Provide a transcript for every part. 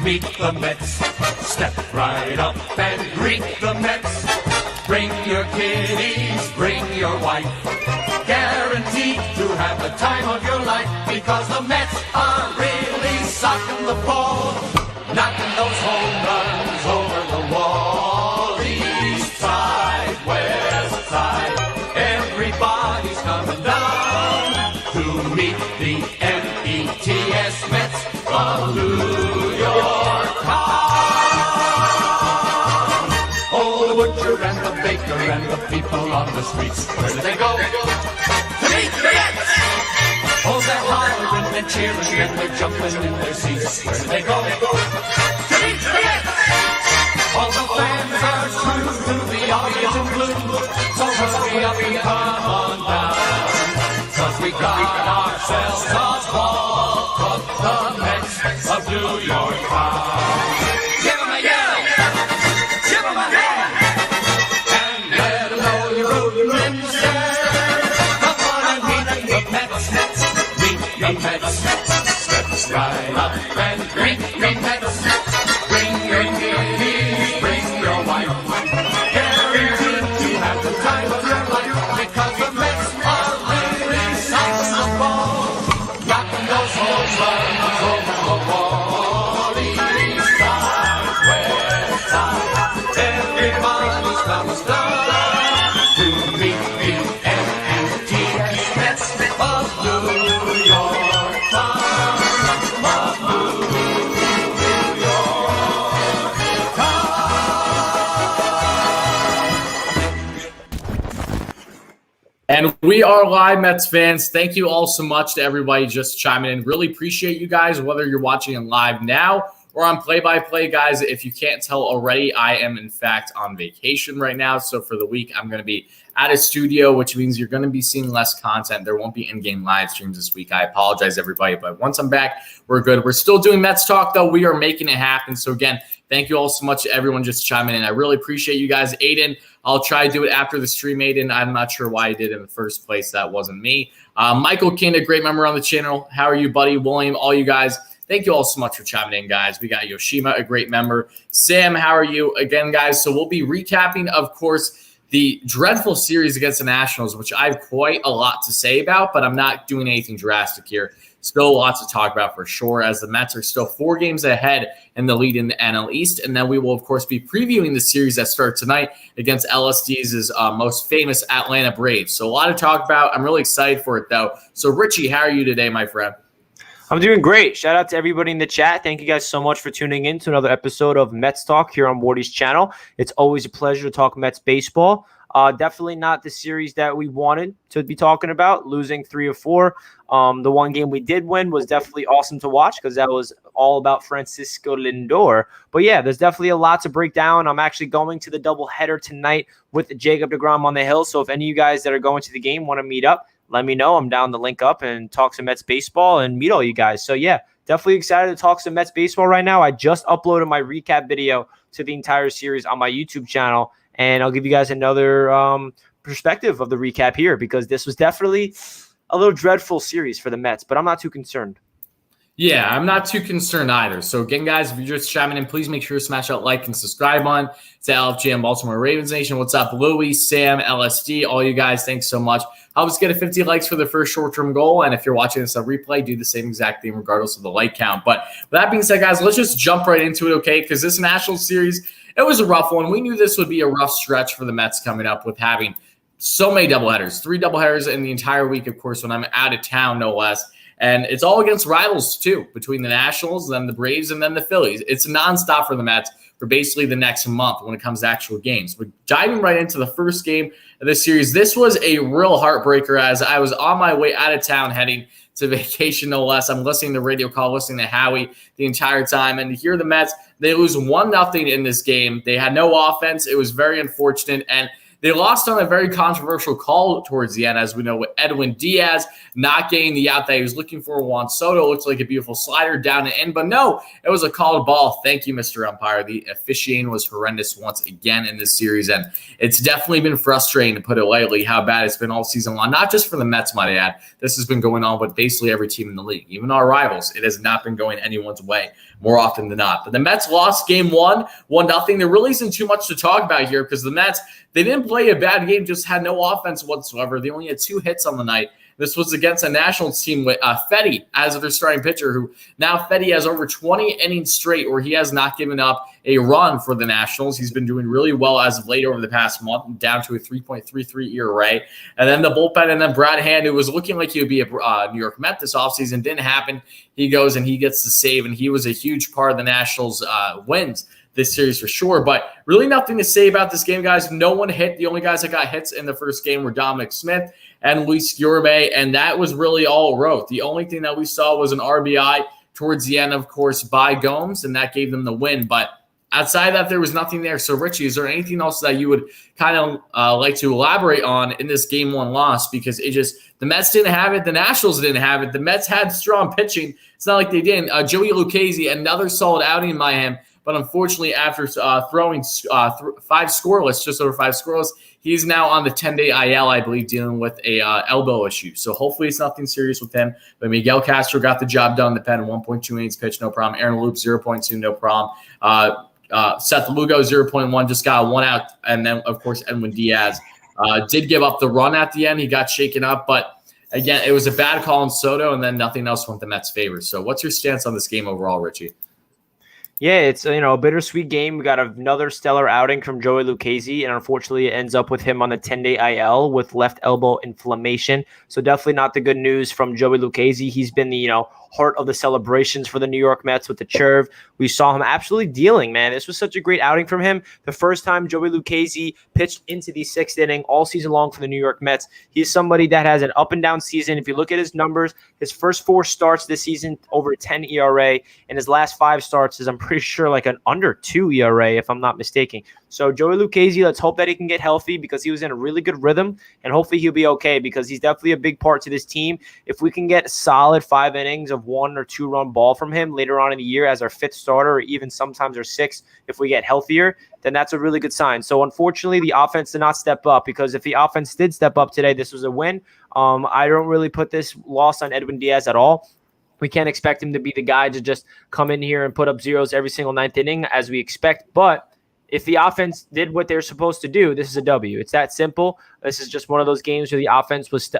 meet the Mets. Step right up and greet the Mets. Bring your kiddies, bring your wife. Guaranteed to have the time of your life, because the Mets are really socking the ball, knocking those home runs over the wall. East side, west side, everybody's coming down to meet the METS Mets of New York town. Oh, the butcher and the baker and the people on the streets, where do they go? To meet the Mets! Oh, they're hollering and cheering and they're jumping in their seats. Where do they go? To meet the Mets! All the fans are true to the orange and blue, so hurry up and come on down, 'cause we got ourselves a ball club, the Mets of New York town. Give 'em a yell, give 'em a hand, and let 'em know you're rooting instead. Come on and meet the Mets, meet the Mets. Step right up and greet the Mets. Bring your kiddies, bring your wife. Guaranteed to have the time of your life, because the Mets are really socking the ball, knocking those home runs over the wall. East side, west side, everybody's coming down to meet the METS Mets of New York town. Of New York town. And we are live, Mets fans. Thank you all so much to everybody just chiming in. Really appreciate you guys, whether you're watching it live now or on play-by-play, guys. If you can't tell already, I am, in fact, on vacation right now. So for the week, I'm going to be at a studio, which means you're going to be seeing less content. There won't be in-game live streams this week. I apologize, everybody. But once I'm back, we're good. We're still doing Mets talk, though. We are making it happen. So, again, thank you all so much to everyone just chiming in. I really appreciate you guys. Aiden, I'll try to do it after the stream, Aiden. I'm not sure why I did it in the first place. That wasn't me. Michael King, a great member on the channel. How are you, buddy? William, all you guys. Thank you all so much for chiming in, guys. We got Yoshima, a great member. Sam, how are you? Again, guys, so we'll be recapping, of course, the dreadful series against the Nationals, which I have quite a lot to say about, but I'm not doing anything drastic here. Still lots to talk about for sure, as the Mets are still 4 games ahead in the lead in the NL East. And then we will, of course, be previewing the series that starts tonight against LSD's most famous Atlanta Braves. So a lot to talk about. I'm really excited for it, though. So, Richie, how are you today, my friend? I'm doing great. Shout out to everybody in the chat. Thank you guys so much for tuning in to another episode of Mets Talk here on Wardy's channel. It's always a pleasure to talk Mets baseball. Definitely not the series that we wanted to be talking about, losing 3 of 4. The one game we did win was definitely awesome to watch because that was all about Francisco Lindor. But yeah, there's definitely a lot to break down. I'm actually going to the doubleheader tonight with Jacob deGrom on the hill. So if any of you guys that are going to the game want to meet up, let me know. I'm down to link up and talk some Mets baseball and meet all you guys. So yeah, definitely excited to talk some Mets baseball right now. I just uploaded my recap video to the entire series on my YouTube channel, and I'll give you guys another perspective of the recap here, because this was definitely a little dreadful series for the Mets, but I'm not too concerned. Yeah, I'm not too concerned either. So again, guys, if you're just chiming in, please make sure to smash that like and subscribe button. To LFGM Baltimore Ravens Nation. What's up, Louie, Sam, LSD, all you guys, thanks so much. Help us get a 50 likes for the first short-term goal. And if you're watching this on replay, do the same exact thing regardless of the like count. But with that being said, guys, let's just jump right into it, okay? Because this National Series, it was a rough one. We knew this would be a rough stretch for the Mets coming up with having so many doubleheaders, 3 doubleheaders in the entire week, of course, when I'm out of town, no less. And it's all against rivals, too, between the Nationals, then the Braves, and then the Phillies. It's nonstop for the Mets for basically the next month when it comes to actual games. But diving right into the first game of this series, this was a real heartbreaker as I was on my way out of town heading to vacation, no less. I'm listening to radio call, listening to Howie the entire time. And to hear the Mets, they lose 1-0 in this game. They had no offense. It was very unfortunate. And They lost on a very controversial call towards the end, as we know, with Edwin Diaz not getting the out that he was looking for. Juan Soto looked like a beautiful slider down and in, but no, it was a called ball. Thank you, Mr. Umpire. The officiating was horrendous once again in this series, and it's definitely been frustrating, to put it lightly, how bad it's been all season long. Not just for the Mets, might I add. This has been going on with basically every team in the league. Even our rivals, it has not been going anyone's way more often than not. But the Mets lost game 1-0. There really isn't too much to talk about here because the Mets, they didn't play a bad game, just had no offense whatsoever. They only had 2 hits on the night. This was against a Nationals team with Fetty as their starting pitcher, who now Fetty has over 20 innings straight where he has not given up a run for the Nationals. He's been doing really well as of late over the past month, down to a 3.33 ERA. And then the bullpen, and then Brad Hand, who was looking like he would be a New York Met this offseason, didn't happen. He goes and he gets the save, and he was a huge part of the Nationals' wins this series for sure. But really nothing to say about this game, guys. No one hit. The only guys that got hits in the first game were Dominic Smith and Luis Guillorme, and that was really all it wrote. The only thing that we saw was an RBI towards the end, of course, by Gomes, and that gave them the win. But outside of that, there was nothing there. So, Richie, is there anything else that you would kind of like to elaborate on in this game 1 loss? Because it just, the Mets didn't have it. The Nationals didn't have it. The Mets had strong pitching. It's not like they didn't. Joey Lucchesi, another solid outing by him. But unfortunately, after throwing 5 scoreless, just over 5 scoreless, he's now on the 10-day IL, I believe, dealing with a elbow issue. So hopefully it's nothing serious with him. But Miguel Castro got the job done. The pen, 1.2 innings pitched, no problem. Aaron Loop, 0.2, no problem. Seth Lugo, 0.1, just got 1 out. And then, of course, Edwin Diaz did give up the run at the end. He got shaken up. But, again, it was a bad call on Soto, and then nothing else went the Mets' favor. So what's your stance on this game overall, Richie? Yeah, it's a bittersweet game. We got another stellar outing from Joey Lucchesi, and unfortunately it ends up with him on the 10-day IL with left elbow inflammation. So definitely not the good news from Joey Lucchesi. He's been the heart of the celebrations for the New York Mets with the Chirv. We saw him absolutely dealing, man. This was such a great outing from him. The first time Joey Lucchesi pitched into the 6th inning all season long for the New York Mets. He's somebody that has an up and down season. If you look at his numbers, his first 4 starts this season over a 10 ERA, and his last 5 starts is, I'm pretty sure, like an under 2 ERA, if I'm not mistaken. So Joey Lucchesi, let's hope that he can get healthy because he was in a really good rhythm, and hopefully he'll be okay because he's definitely a big part to this team. If we can get solid 5 innings of 1 or 2 run ball from him later on in the year as our 5th starter, or even sometimes our 6th, if we get healthier, then that's a really good sign. So unfortunately, the offense did not step up, because if the offense did step up today, this was a win. I don't really put this loss on Edwin Diaz at all. We can't expect him to be the guy to just come in here and put up zeros every single 9th inning as we expect. But if the offense did what they're supposed to do, this is a W. It's that simple. This is just one of those games where the offense was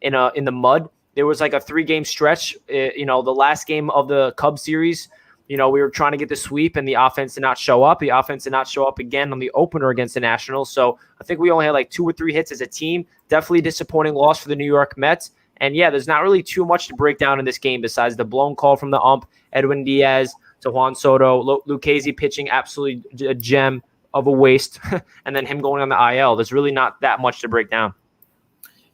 in the mud. There was like a 3-game stretch. The last game of the Cubs series, we were trying to get the sweep and the offense did not show up. The offense did not show up again on the opener against the Nationals. So I think we only had like 2 or 3 hits as a team. Definitely disappointing loss for the New York Mets. And yeah, there's not really too much to break down in this game besides the blown call from the ump, Edwin Diaz to Juan Soto, Lucchesi pitching absolutely a gem of a waste, and then him going on the IL. There's really not that much to break down.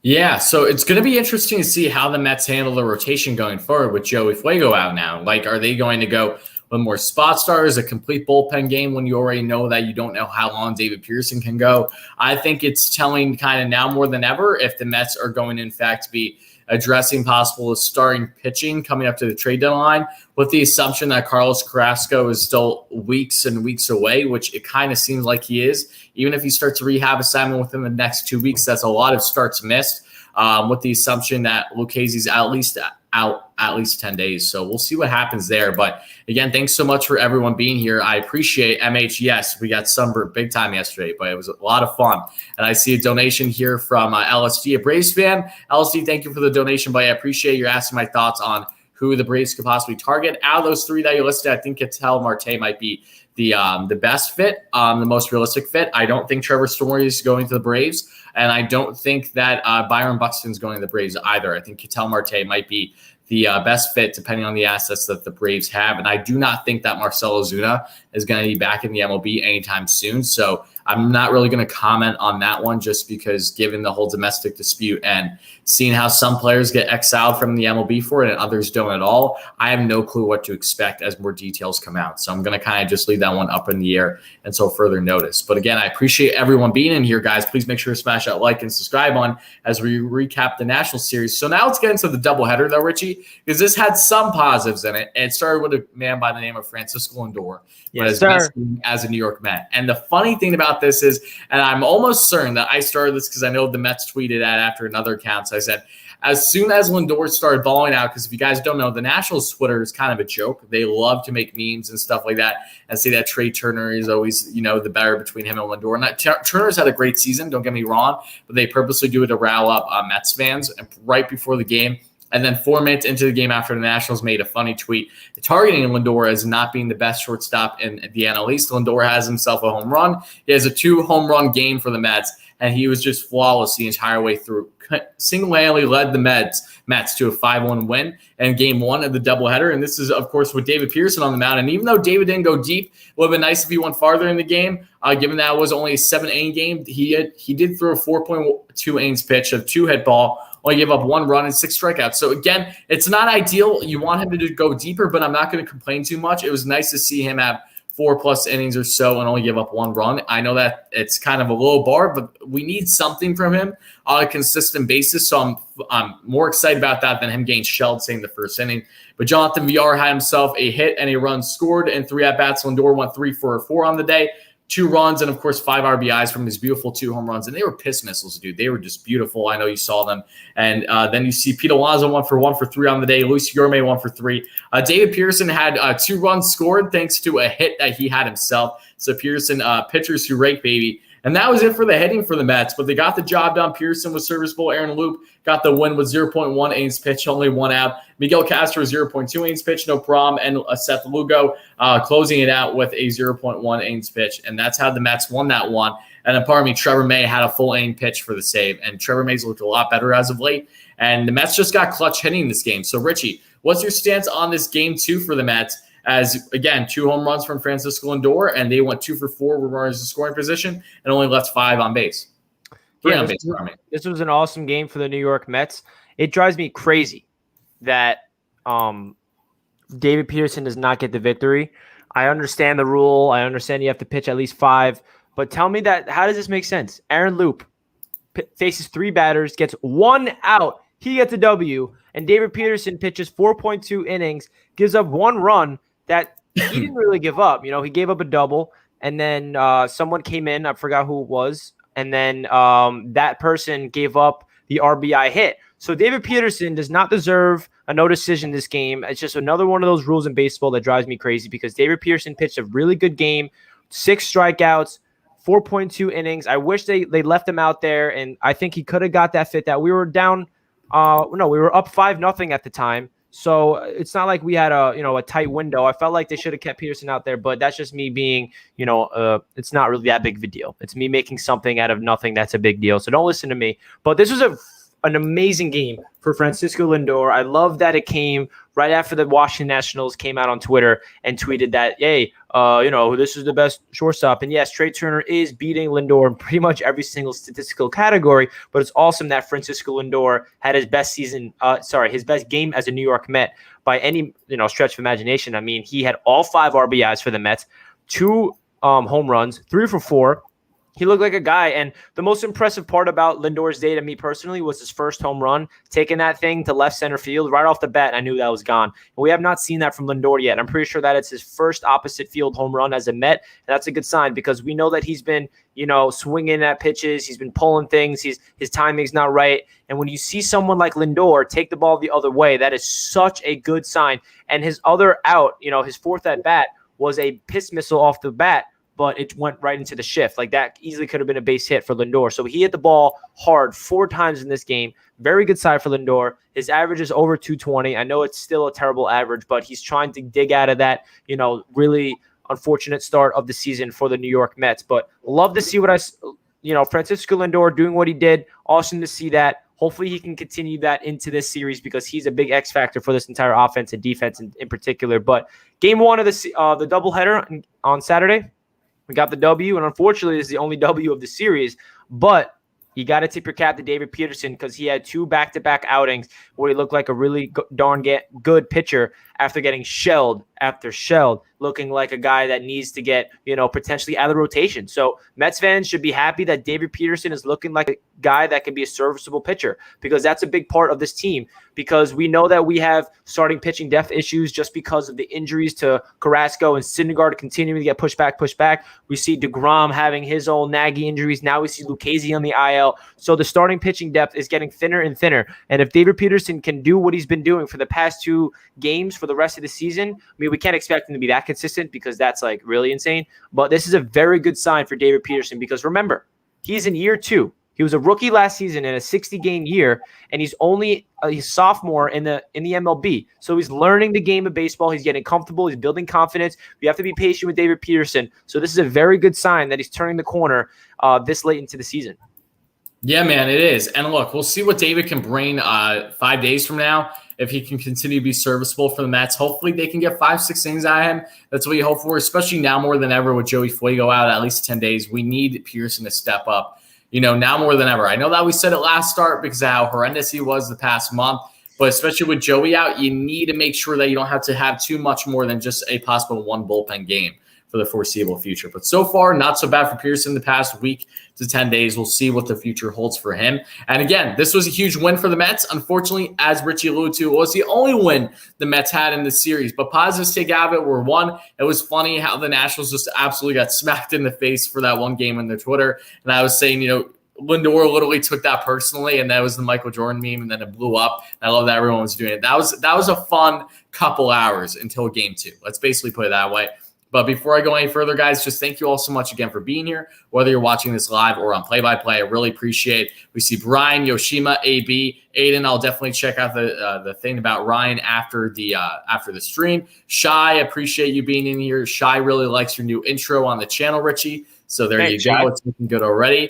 Yeah, so it's going to be interesting to see how the Mets handle the rotation going forward with Joey Fuego out now. Like, are they going to go with more spot starters, a complete bullpen game when you already know that you don't know how long David Pearson can go? I think it's telling kind of now more than ever if the Mets are going to, in fact, be addressing possible starting pitching coming up to the trade deadline, with the assumption that Carlos Carrasco is still weeks and weeks away, which it kind of seems like he is. Even if he starts a rehab assignment within the next 2 weeks, that's a lot of starts missed, with the assumption that Lucchesi's out at least 10 days. So we'll see what happens there. But again, thanks so much for everyone being here. I appreciate MH. Yes, we got sunburned big time yesterday, but it was a lot of fun. And I see a donation here from LSD, a Braves fan. LSD, thank you for the donation, but I appreciate you asking my thoughts on who the Braves could possibly target. Out of those 3 that you listed, I think Ketel Marte might be the best fit, the most realistic fit. I don't think Trevor Story is going to the Braves, and I don't think that Byron Buxton's going to the Braves either. I think Ketel Marte might be the best fit depending on the assets that the Braves have, and I do not think that Marcell Ozuna is going to be back in the MLB anytime soon. So I'm not really going to comment on that one just because given the whole domestic dispute and seeing how some players get exiled from the MLB for it and others don't at all, I have no clue what to expect as more details come out. So I'm going to kind of just leave that one up in the air until further notice. But again, I appreciate everyone being in here, guys. Please make sure to smash that like and subscribe on as we recap the National Series. So now let's get into the doubleheader, though, Richie, because this had some positives in it. And it started with a man by the name of Francisco Lindor, as a New York Met. And the funny thing about this is, and I'm almost certain that I started this because I know the Mets tweeted at after another account. So I said, as soon as Lindor started balling out, because if you guys don't know, the Nationals Twitter is kind of a joke. They love to make memes and stuff like that and say that Trey Turner is always, the better between him and Lindor. And Turner's had a great season, don't get me wrong, but they purposely do it to rile up Mets fans. And right before the game, and then 4 minutes into the game after the Nationals made a funny tweet targeting Lindor as not being the best shortstop in the NL East. Lindor has himself a home run. He has a 2-home run game for the Mets, and he was just flawless the entire way through. Single-handedly led the Mets to a 5-1 win in Game 1 of the doubleheader. And this is, of course, with David Pearson on the mound. And even though David didn't go deep, it would have been nice if he went farther in the game. Given that it was only a 7-inning game, he did throw a 4.2 innings pitch of 2-hit ball. Only gave up 1 run and 6 strikeouts. So, again, it's not ideal. You want him to go deeper, but I'm not going to complain too much. It was nice to see him have 4+ innings or so and only give up 1 run. I know that it's kind of a low bar, but we need something from him on a consistent basis. So I'm more excited about that than him getting shelled, say, in the first inning. But Jonathan Villar had himself a hit and a run scored and 3 at-bats. Lindor went 3 for 4 on the day. 2 runs and, of course, 5 RBIs from his beautiful 2 home runs. And they were piss missiles, dude. They were just beautiful. I know you saw them. And then you see Pete Alonso 1 for 3 on the day. Luis Guillorme 1 for 3. David Pearson had 2 runs scored thanks to a hit that he had himself. So Pearson, pitchers who rake, baby. And that was it for the hitting for the Mets. But they got the job done. Pearson was serviceable. Aaron Loop got the win with 0.1 innings pitch, only 1 out. Miguel Castro, 0.2 innings pitch, no problem. And Seth Lugo closing it out with a 0.1 innings pitch. And that's how the Mets won that one. And then, Trevor May had a full inning pitch for the save. And Trevor May's looked a lot better as of late. And the Mets just got clutch hitting this game. So, Richie, what's your stance on this Game 2 for the Mets? As, again, 2 home runs from Francisco Lindor, and they went 2 for 4 with runners in scoring position and only left 5 on base. 3 on base. This was an awesome game for the New York Mets. It drives me crazy that David Pearson does not get the victory. I understand the rule. I understand you have to pitch at least 5. But tell me how does this make sense? Aaron Loop faces 3 batters, gets 1 out. He gets a W. And David Peterson pitches 4.2 innings, gives up 1 run that he didn't really give up. He gave up a double, and then someone came in. I forgot who it was. And then that person gave up the RBI hit. So David Peterson does not deserve a no decision this game. It's just another one of those rules in baseball that drives me crazy because David Peterson pitched a really good game, 6 strikeouts, 4.2 innings. I wish they left him out there, and I think he could have got that fit that we were down. We were up 5-0 at the time. So it's not like we had a tight window. I felt like they should have kept Peterson out there, but that's just me being, it's not really that big of a deal. It's me making something out of nothing that's a big deal. So don't listen to me. But this was an amazing game for Francisco Lindor. I love that it came right after the Washington Nationals came out on Twitter and tweeted that, hey, this is the best shortstop. And yes, Trey Turner is beating Lindor in pretty much every single statistical category, but it's awesome that Francisco Lindor had his best his best game as a New York Met by any, stretch of imagination. I mean, he had all 5 RBIs for the Mets, 2 home runs, 3 for 4. He looked like a guy, and the most impressive part about Lindor's day to me personally was his first home run, taking that thing to left center field right off the bat. I knew that was gone. And we have not seen that from Lindor yet. I'm pretty sure that it's his first opposite field home run as a Met, and that's a good sign because we know that he's been, swinging at pitches. He's been pulling things. His timing's not right. And when you see someone like Lindor take the ball the other way, that is such a good sign. And his other out, his 4th at bat was a piss missile off the bat, but it went right into the shift. Like that easily could have been a base hit for Lindor. So he hit the ball hard 4 times in this game. Very good side for Lindor. His average is over 220. I know it's still a terrible average, but he's trying to dig out of that, really unfortunate start of the season for the New York Mets. But love to see Francisco Lindor doing what he did. Awesome to see that. Hopefully he can continue that into this series because he's a big X factor for this entire offense and defense in particular. But Game 1 of the doubleheader on Saturday, We got the W, and unfortunately, this is the only W of the series. But you got to tip your cap to David Peterson because he had 2 back-to-back outings where he looked like a really darn good pitcher after getting shelled after shelled, looking like a guy that needs to get, potentially out of the rotation. So Mets fans should be happy that David Peterson is looking like a guy that can be a serviceable pitcher because that's a big part of this team because we know that we have starting pitching depth issues just because of the injuries to Carrasco and Syndergaard continuing to get pushed back. We see DeGrom having his old naggy injuries. Now we see Lucchesi on the IL. So the starting pitching depth is getting thinner and thinner. And if David Peterson can do what he's been doing for the past 2 games for the rest of the season, I mean, we can't expect him to be that consistent because that's like really insane. But this is a very good sign for David Peterson because remember, he's in year 2. He was a rookie last season in a 60-game year, and he's only a sophomore in the MLB. So he's learning the game of baseball. He's getting comfortable. He's building confidence. We have to be patient with David Peterson. So this is a very good sign that he's turning the corner this late into the season. Yeah, man, it is. And look, we'll see what David can bring 5 days from now. If he can continue to be serviceable for the Mets, hopefully they can get 5-6 innings out of him. That's what we hope for, especially now more than ever with Joey Fuego out at least 10 days. We need Pearson to step up, now more than ever. I know that we said it last start because of how horrendous he was the past month, but especially with Joey out, you need to make sure that you don't have to have too much more than just a possible 1 bullpen game for the foreseeable future. But so far, not so bad for Pearson the past week to 10 days. We'll see what the future holds for him. And again, this was a huge win for the Mets. Unfortunately, as Richie alluded to, it was the only win the Mets had in the series. But positives take out of it were 1. It was funny how the Nationals just absolutely got smacked in the face for that one game on their Twitter. And I was saying, Lindor literally took that personally, and that was the Michael Jordan meme, and then it blew up. And I love that everyone was doing it. That was a fun couple hours until game 2. Let's basically put it that way. But before I go any further, guys, just thank you all so much again for being here, whether you're watching this live or on play-by-play. I really appreciate it. We see Brian, Yoshima, AB, Aiden. I'll definitely check out the thing about Ryan after the stream. Shy, appreciate you being in here. Shy really likes your new intro on the channel, Richie. So there you go. It's looking good already.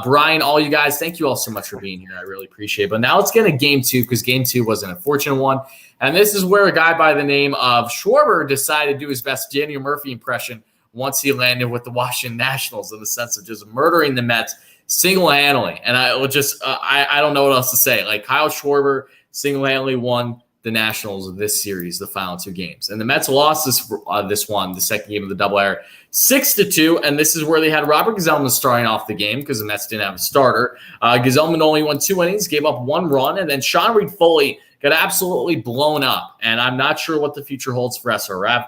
Brian, all you guys, thank you all so much for being here. I really appreciate it. But now let's get into game 2 because game 2 was an unfortunate one. And this is where a guy by the name of Schwarber decided to do his best Daniel Murphy impression once he landed with the Washington Nationals in the sense of just murdering the Mets single-handedly. And I don't know what else to say. Like Kyle Schwarber single-handedly won the Nationals of this series, the final 2 games. And the Mets lost this one, the second game of the doubleheader, 6-2. And this is where they had Robert Gsellman starting off the game because the Mets didn't have a starter. Gsellman only won 2 innings, gave up 1 run, and then Sean Reed-Foley got absolutely blown up. And I'm not sure what the future holds for SRF.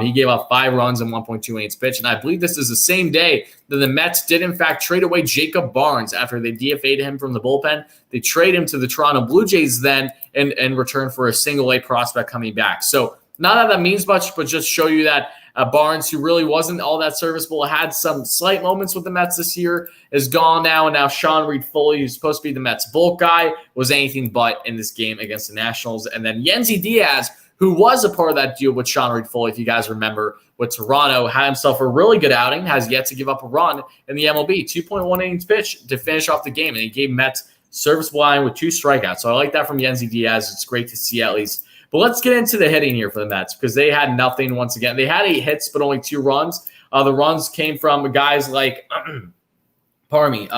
He gave up 5 runs and 1.2 innings pitched. And I believe this is the same day that the Mets did, in fact, trade away Jacob Barnes after they DFA'd him from the bullpen. They trade him to the Toronto Blue Jays then in return for a single-A prospect coming back. So not that that means much, but just show you that Barnes, who really wasn't all that serviceable, had some slight moments with the Mets this year, is gone now. And now Sean Reed-Foley, who's supposed to be the Mets bulk guy, was anything but in this game against the Nationals. And then Yennsy Diaz, who was a part of that deal with Sean Reed-Foley, if you guys remember, with Toronto, had himself a really good outing, has yet to give up a run in the MLB. 2.1 innings pitched to finish off the game, and he gave Mets serviceable line with 2 strikeouts. So I like that from Yennsy Diaz. It's great to see at least. But let's get into the hitting here for the Mets because they had nothing once again. They had 8 hits, but only 2 runs. The runs came from guys like, pardon me,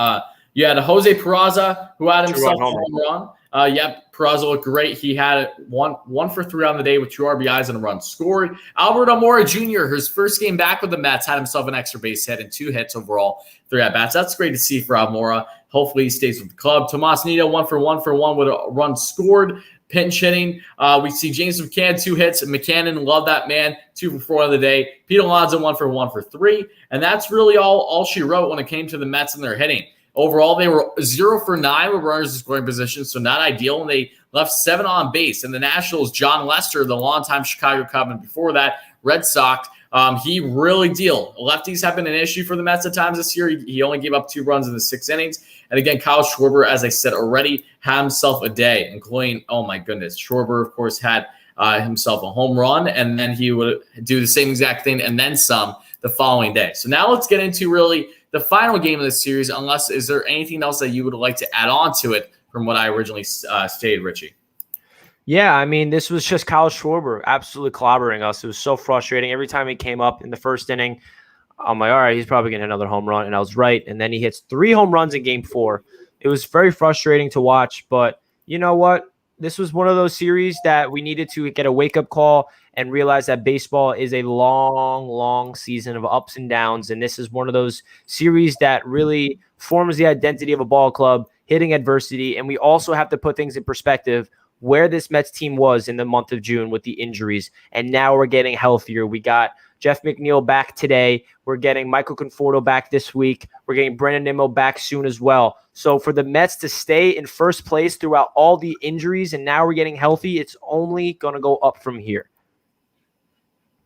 you had Jose Peraza, who had himself a home run. Peraza looked great. He had one for 3 on the day with 2 RBIs and a run scored. Albert Almora Jr., his first game back with the Mets, had himself an extra base hit and 2 hits overall, 3 at-bats. That's great to see for Almora. Hopefully he stays with the club. Tomas Nido, 1 for 1 with a run scored. Pinch hitting. We see James McCann, 2 hits. McCann, love that man, 2 for 4 on the day. Pete Alonso, 1 for 3. And that's really all she wrote when it came to the Mets and their hitting. Overall, they were 0 for 9 with runners in scoring position, so not ideal. And they left 7 on base. And the Nationals, John Lester, the longtime Chicago Cub, and before that, Red Sox, he really dealt. Lefties have been an issue for the Mets at times this year. He only gave up 2 runs in the 6 innings. And again, Kyle Schwarber, as I said already, had himself a day, including, oh my goodness, Schwarber, of course, had himself a home run, and then he would do the same exact thing and then some the following day. So now let's get into really the final game of the series, unless is there anything else that you would like to add on to it from what I originally stated, Richie? Yeah, I mean, this was just Kyle Schwarber absolutely clobbering us. It was so frustrating. Every time he came up in the first inning, I'm like, all right, he's probably getting another home run. And I was right. And then he hits 3 home runs in game 4. It was very frustrating to watch. But you know what? This was one of those series that we needed to get a wake-up call and realize that baseball is a long, long season of ups and downs. And this is one of those series that really forms the identity of a ball club, hitting adversity. And we also have to put things in perspective where this Mets team was in the month of June with the injuries. And now we're getting healthier. We got Jeff McNeil back today. We're getting Michael Conforto back this week. We're getting Brandon Nimmo back soon as well. So for the Mets to stay in first place throughout all the injuries and now we're getting healthy, it's only going to go up from here.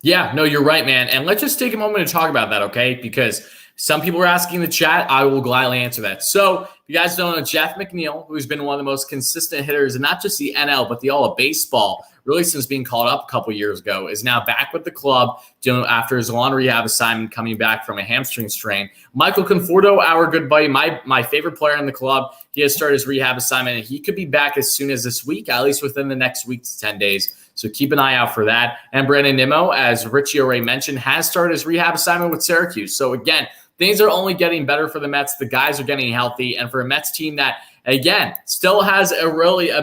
Yeah, no, you're right, man. And let's just take a moment to talk about that, okay? Because some people are asking in the chat. I will gladly answer that. So, if you guys don't know, Jeff McNeil, who's been one of the most consistent hitters in not just the NL, but the all of baseball, really since being called up a couple years ago, is now back with the club after his long rehab assignment coming back from a hamstring strain. Michael Conforto, our good buddy, my favorite player in the club, he has started his rehab assignment, and he could be back as soon as this week, at least within the next week to 10 days. So keep an eye out for that. And Brandon Nimmo, as Richie already mentioned, has started his rehab assignment with Syracuse. So again, things are only getting better for the Mets. The guys are getting healthy. And for a Mets team that, again, still has a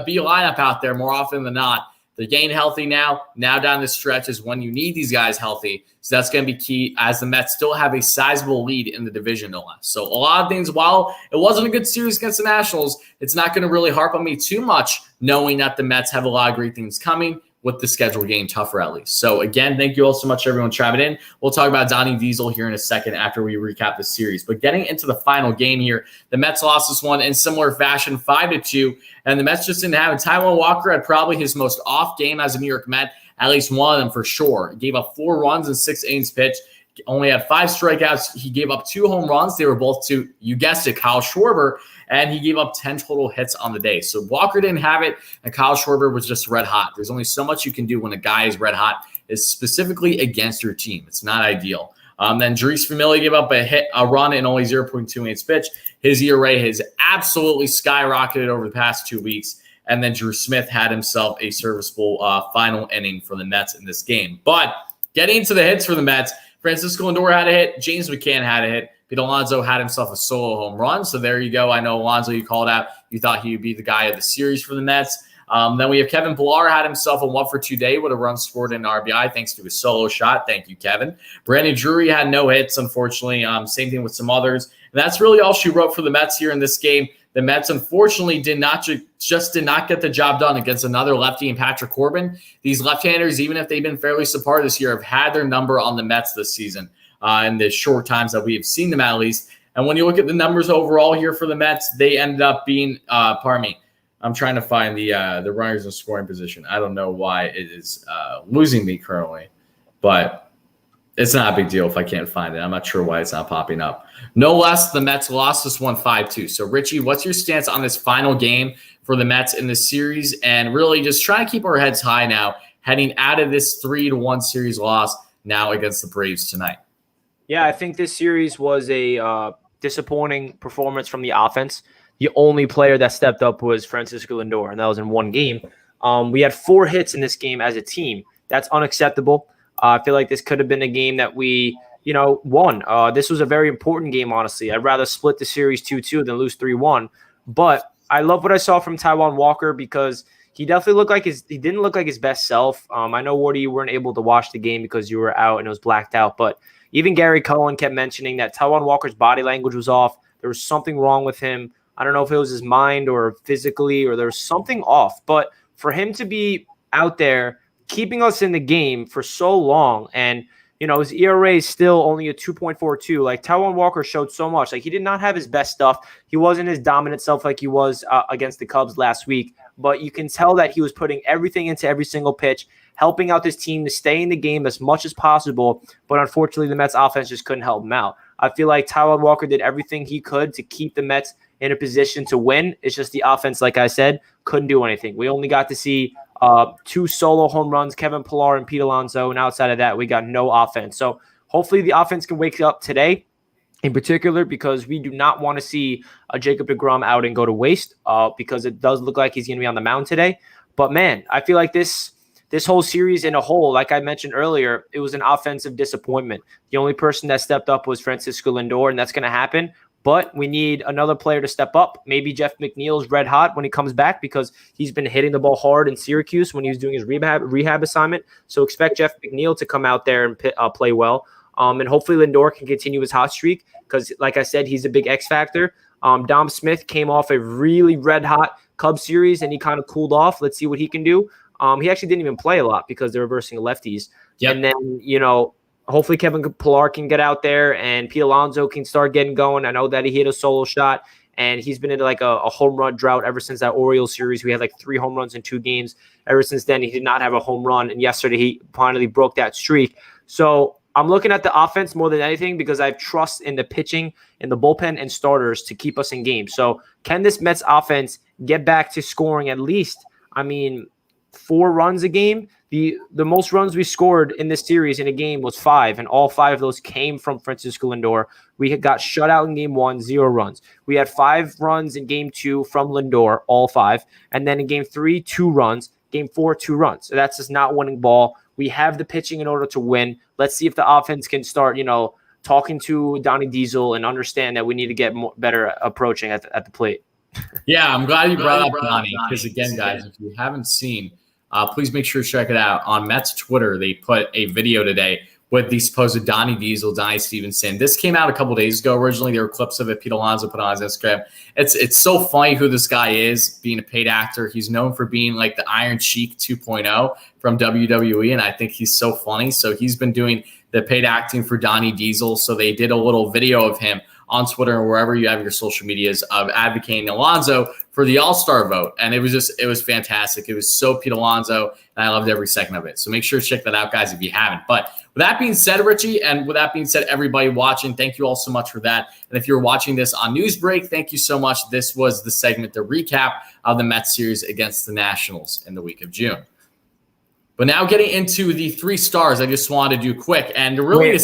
B lineup out there more often than not, they're getting healthy now. Now down the stretch is when you need these guys healthy. So that's going to be key as the Mets still have a sizable lead in the division, no less. So a lot of things, while it wasn't a good series against the Nationals, it's not going to really harp on me too much knowing that the Mets have a lot of great things coming, with the schedule getting tougher at least. So again, thank you all so much, everyone chiming in. We'll talk about Donnie Diesel here in a second after we recap the series. But getting into the final game here, the Mets lost this one in similar fashion, 5-2, and the Mets just didn't have it. Taijuan Walker had probably his most off game as a New York Met, at least one of them for sure. He gave up 4 runs in 6 innings pitched. Only had 5 strikeouts. He gave up 2 home runs. They were both to, you guessed it, Kyle Schwarber, and he gave up 10 total hits on the day. So Walker didn't have it, and Kyle Schwarber was just red hot. There's only so much you can do when a guy is red hot, is specifically against your team. It's not ideal. Then Jeurys Familia gave up a run in only 0.28 pitch. His ERA has absolutely skyrocketed over the past 2 weeks. And then Drew Smith had himself a serviceable final inning for the Mets in this game. But getting into the hits for the Mets, Francisco Lindor had a hit. James McCann had a hit. Pete Alonso had himself a solo home run. So there you go. I know, Alonso, you called out. You thought he would be the guy of the series for the Mets. Then we have Kevin Pillar had himself a 1-for-2 day with a run scored in RBI thanks to his solo shot. Thank you, Kevin. Brandon Drury had no hits, unfortunately. Same thing with some others. And that's really all she wrote for the Mets here in this game. The Mets, unfortunately, did not get the job done against another lefty in Patrick Corbin. These left-handers, even if they've been fairly subpar this year, have had their number on the Mets this season in the short times that we have seen them at least. And when you look at the numbers overall here for the Mets, they ended up being, I'm trying to find the runners in scoring position. I don't know why it is losing me currently, but it's not a big deal if I can't find it. I'm not sure why it's not popping up. No less, the Mets lost this one 5-2. So, Richie, what's your stance on this final game for the Mets in this series? And really just trying to keep our heads high now, heading out of this 3-1 series loss now against the Braves tonight. Yeah, I think this series was a disappointing performance from the offense. The only player that stepped up was Francisco Lindor, and that was in one game. We had 4 hits in this game as a team. That's unacceptable. I feel like this could have been a game that we, won. This was a very important game, honestly. I'd rather split the series 2-2 than lose 3-1. But I love what I saw from Taijuan Walker because he definitely didn't look like his best self. I know, Wardy, you weren't able to watch the game because you were out and it was blacked out. But even Gary Cohen kept mentioning that Taijuan Walker's body language was off. There was something wrong with him. I don't know if it was his mind or physically or there was something off. But for him to be out there keeping us in the game for so long and, his ERA is still only a 2.42. Like, Taijuan Walker showed so much. Like, he did not have his best stuff. He wasn't his dominant self like he was against the Cubs last week. But you can tell that he was putting everything into every single pitch, helping out this team to stay in the game as much as possible. But unfortunately, the Mets offense just couldn't help him out. I feel like Taijuan Walker did everything he could to keep the Mets in a position to win. It's just the offense, like I said, couldn't do anything. We only got to see 2 solo home runs, Kevin Pillar and Pete Alonso, and outside of that, we got no offense. So hopefully the offense can wake up today in particular because we do not want to see a Jacob deGrom outing go to waste because it does look like he's going to be on the mound today. But, man, I feel like this this whole series in a whole, like I mentioned earlier, it was an offensive disappointment. The only person that stepped up was Francisco Lindor, and that's going to happen. But we need another player to step up. Maybe Jeff McNeil's red hot when he comes back because he's been hitting the ball hard in Syracuse when he was doing his rehab assignment. So expect Jeff McNeil to come out there and play well. And hopefully Lindor can continue his hot streak because, like I said, he's a big X factor. Dom Smith came off a really red hot Cubs series and he kind of cooled off. Let's see what he can do. He actually didn't even play a lot because they're reversing lefties. Yep. And then, hopefully Kevin Pillar can get out there and Pete Alonso can start getting going. I know that he hit a solo shot and he's been in like a home run drought ever since that Orioles series. We had like 3 home runs in 2 games. Ever since then, he did not have a home run. And yesterday he finally broke that streak. So I'm looking at the offense more than anything because I have trust in the pitching, in the bullpen and starters to keep us in games. So can this Mets offense get back to scoring at least, 4 runs a game? The most runs we scored in this series in a game was 5, and all 5 of those came from Francisco Lindor. We had got shut out in game 1, 0 runs. We had 5 runs in game 2 from Lindor, all 5. And then in game 3, 2 runs. Game 4, 2 runs. So that's just not winning ball. We have the pitching in order to win. Let's see if the offense can start, talking to Donnie Diesel and understand that we need to get better approaching at the plate. Yeah, I'm glad you brought up Donnie because, again, guys, if you haven't seen, please make sure to check it out. On Mets Twitter, they put a video today with the supposed Donnie Diesel, Donnie Stevenson. This came out a couple days ago. Originally, there were clips of it. Pete Alonso put on his Instagram. It's so funny who this guy is, being a paid actor. He's known for being like the Iron Sheik 2.0 from WWE, and I think he's so funny. So he's been doing the paid acting for Donnie Diesel. So they did a little video of him on Twitter or wherever you have your social medias of advocating Alonso for the All-Star vote. And it was fantastic. It was so Pete Alonso, and I loved every second of it. So make sure to check that out, guys, if you haven't. But with that being said, Richie, and with that being said, everybody watching, thank you all so much for that. And if you're watching this on Newsbreak, thank you so much. This was the segment, the recap of the Mets series against the Nationals in the week of June. But now getting into the 3 stars, I just wanted to do quick. And really, I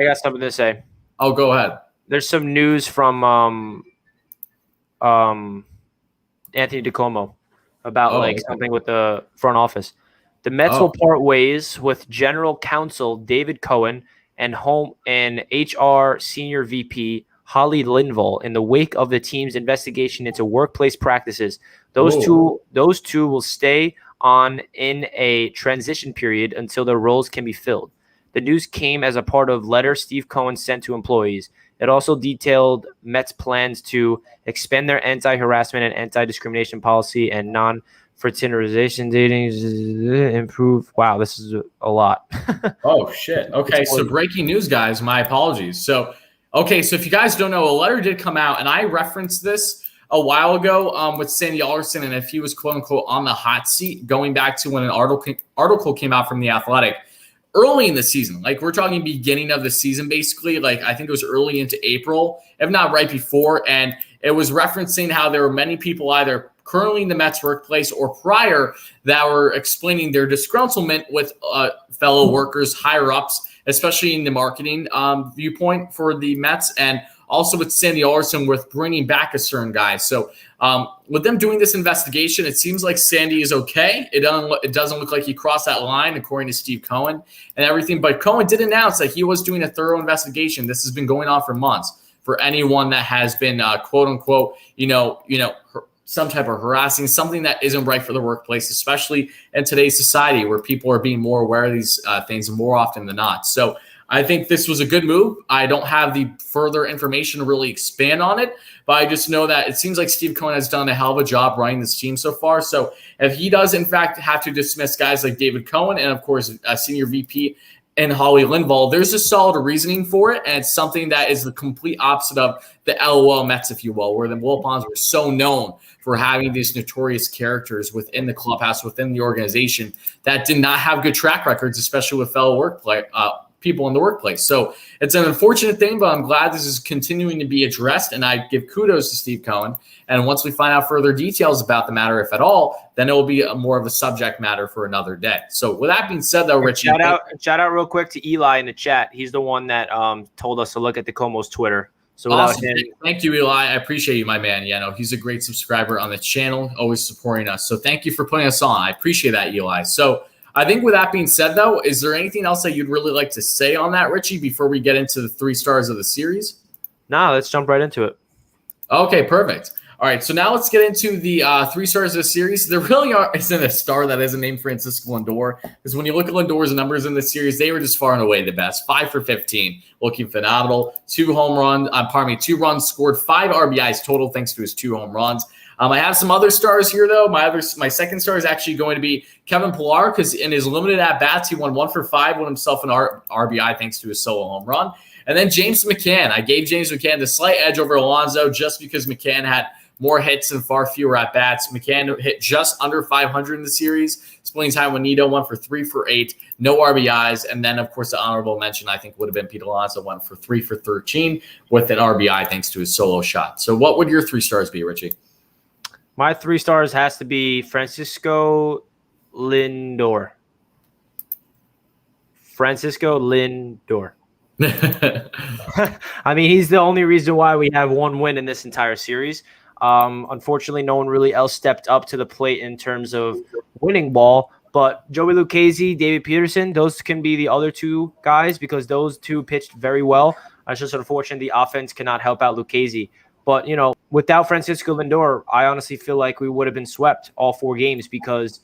got something to say. Oh, go ahead. There's some news from Anthony DiComo about something with the front office. The Mets will part ways with General Counsel David Cohen and HR Senior VP Holly Linville in the wake of the team's investigation into workplace practices. Those two will stay on in a transition period until their roles can be filled. The news came as a part of letter Steve Cohen sent to employees. It also detailed Mets' plans to expand their anti-harassment and anti-discrimination policy and non-fraternization dating, improve. Wow, this is a lot. Oh, shit. Okay, so breaking news, guys. My apologies. So if you guys don't know, a letter did come out, and I referenced this a while ago with Sandy Alderson, and if he was quote-unquote on the hot seat, going back to when an article came out from The Athletic early in the season. Like, we're talking beginning of the season, basically. Like, I think it was early into April, if not right before. And it was referencing how there were many people either currently in the Mets workplace or prior that were explaining their disgruntlement with fellow workers, higher ups, especially in the marketing viewpoint for the Mets, and also with Sandy Alderson with bringing back a certain guy. So with them doing this investigation, it seems like Sandy is okay. It doesn't look like he crossed that line, according to Steve Cohen and everything. But Cohen did announce that he was doing a thorough investigation. This has been going on for months for anyone that has been quote unquote, some type of harassing, something that isn't right for the workplace, especially in today's society where people are being more aware of these things more often than not. So I think this was a good move. I don't have the further information to really expand on it, but I just know that it seems like Steve Cohen has done a hell of a job running this team so far. So if he does, in fact, have to dismiss guys like David Cohen and, of course, Senior VP and Holly Linville, there's a solid reasoning for it, and it's something that is the complete opposite of the LOL Mets, if you will, where the Wilpons were so known for having these notorious characters within the clubhouse, within the organization, that did not have good track records, especially with fellow people in the workplace. So it's an unfortunate thing, but I'm glad this is continuing to be addressed, and I give kudos to Steve Cohen. And once we find out further details about the matter, if at all, then it will be more of a subject matter for another day. So with that being said, though, Richie, shout out real quick to Eli in the chat. He's the one that told us to look at DeComo's Twitter. So without Awesome. him, Thank you, Eli. I appreciate you, my man. Yeah, no, he's a great subscriber on the channel, always supporting us. So thank you for putting us on. I appreciate that, Eli. So I think with that being said, though, is there anything else that you'd really like to say on that, Richie, before we get into the 3 stars of the series? nah, let's jump right into it. Okay, perfect. All right, so now let's get into the 3 stars of the series. There really isn't a star that isn't named Francisco Lindor, because when you look at Lindor's numbers in the series, they were just far and away the best. 5 for 15, looking phenomenal. 2 runs scored, 5 RBIs total thanks to his 2 home runs. I have some other stars here, though. My second star is actually going to be Kevin Pillar, because in his limited at-bats, he won 1 for 5, won himself an RBI thanks to his solo home run. And then James McCann. I gave James McCann the slight edge over Alonso just because McCann had more hits and far fewer at-bats. McCann hit just under 500 in the series. Splitting time with Nito, 1 for 3 for 8, no RBIs. And then, of course, the honorable mention, I think, would have been Pete Alonso, 1 for 3 for 13 with an RBI thanks to his solo shot. So what would your 3 stars be, Richie? My 3 stars has to be Francisco Lindor. Francisco Lindor. I mean, he's the only reason why we have 1 win in this entire series. Unfortunately, no one really else stepped up to the plate in terms of winning ball. But Joey Lucchesi, David Peterson, those can be the other 2 guys because those 2 pitched very well. It's just unfortunate the offense cannot help out Lucchesi. But, you know, without Francisco Lindor, I honestly feel like we would have been swept all 4 games because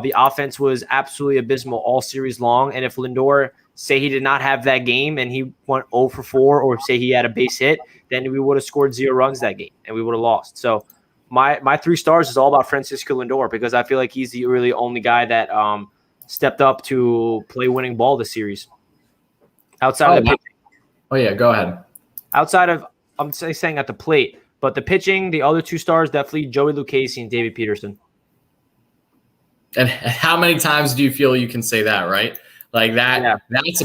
the offense was absolutely abysmal all series long. And if Lindor, say he did not have that game and he went 0 for 4 or say he had a base hit, then we would have scored 0 runs that game and we would have lost. So my 3 stars is all about Francisco Lindor because I feel like he's the really only guy that stepped up to play winning ball this series. Outside of the pitching. Oh, yeah, go ahead. Outside of, I'm saying at the plate, but the pitching, the other 2 stars, definitely Joey Lucchesi and David Peterson. And how many times do you feel you can say that, right? Like that, yeah. That's